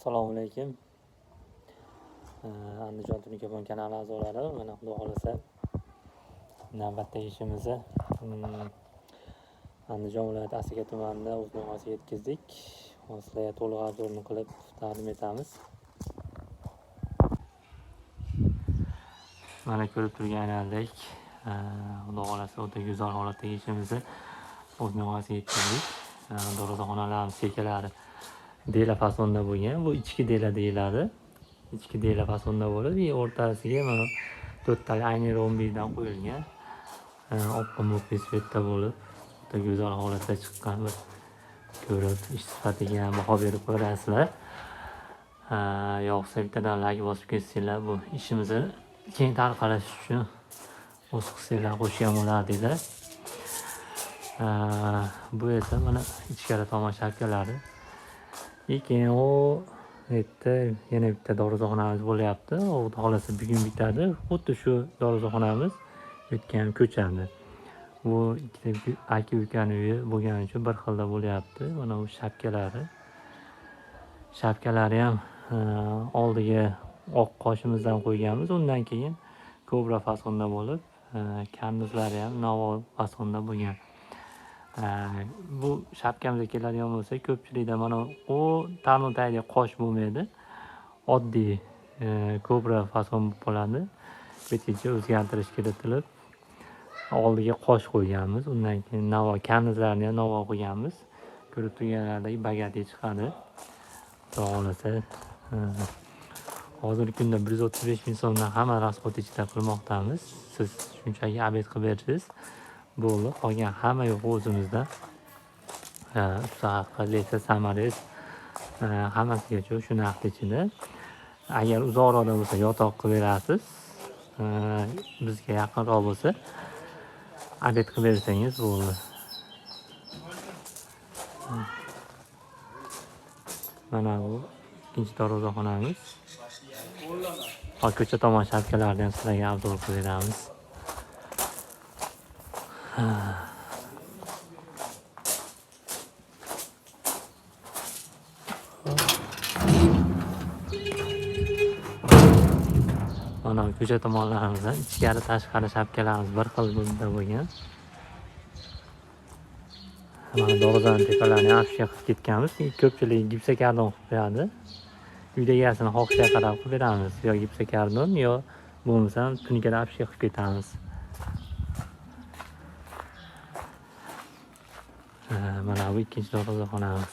Assalomu alaykum. Andijon Tunikapon kanali a'zolari, mana xudo xolasa navbatdagi ishimizni Andijon viloyati Asaka tumanida o'z nihoyasiga yetkazdik. Sizlarga to'liq obzorni qilib taqdim etamiz. Mana ko'rib turganingizdek, xudo xolasa o'ta go'zal holatdagi ishimizni o'z nihoyasiga yetkazdik. Darvozaxonalarimiz chekalari dela fasonda bo'lgan. Bu ichki dela deyiladi. Ichki dela fasonda bo'lib, o'rtasiga mana 4 tali ayni rombiydan qo'yilgan. Oqqon svetda bo'lib, o'ta go'zal holatda chiqqan. Bir ko'rib, ish sifatiga ham baho berib ko'rasizlar. Yo'qsa bittadan like bosib ketsanglar, bu ishimizni keng tarqalish uchun o'z hissanglar qo'shgan bo'lardinglar. Bu esa mana ichkari tomon shapkalari. Keyin u yerda yana bitta darvozaxonamiz bo'lyapti. Xudo xolasa bugun bitadi. Xuddi shu darvozaxonamiz o'tgan ko'chadi. Bu ikkita aka ukaning uyi bo'lgani uchun bir xilda bo'lyapti. Mana bu shapkalari. Shapkalari ham oldiga oq qoshimizdan qo'yganmiz. Undan keyin kobra fasonda bo'lib, karnizlari ham navo fasonda bo'lgan. Bu shapkamizga keladigan bo'lsa, ko'pchilikda mana u tarnotayda qosh bo'lmaydi. Oddiy kobra fason bo'ladi. Betgacha o'zgartirish kiritilib, oldiga qosh qo'yganmiz. Undan keyin navo karnizlarni ham navo qo'yganmiz. Ko'rib turganlaridek bagati chiqadi. Xudo xolasa hozirgi kunda 135 ming so'mdan hamma rasxod ichida qilmoqdamiz. Siz shunchaki abed qilib bersiz. Bo'ldi. Qolgan hamma yo'q o'zimizda. Usta haqi, lesa, samares hammasigacha shu narx ichida. Agar uzoqroqda bo'lsa yotoq qilib berasiz. Bizga yaqinroq bo'lsa abed qilib bersangiz bo'ldi. Mana bu ikkinchi darvozaxonamiz. Ko'cha tomon shapkalarni ham sizlarga obzor qilib beramiz. Mana ko'cha tomonlarimizdan ichkari tashqari shapkalarimiz bir xil bo'lgan. Mana darvozaning tepalarini afishga qilib ketganmiz. Ko'pchilik gipsokardon qilib beradi. Uyda egasini xohishiga qarab qilib beramiz. Yo gipsokardon, yo bo'lmasa tunikada afishga qilib ketamiz. Mana bu ikkinchi darvozaxonamiz.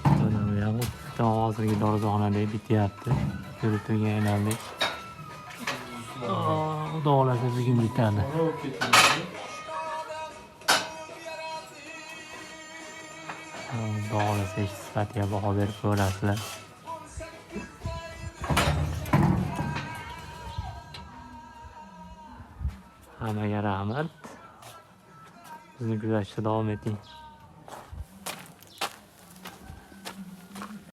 Mana bu ham hozirgi darvozaxonadek bityapti. Ko'rib turganingizdek. Xudo xolasa bugun bitadi. Xudo xolasa ish sifatiga baho berib ko'rasizlar. Hammaga rahmat. Bizni kuzatishda davom eting.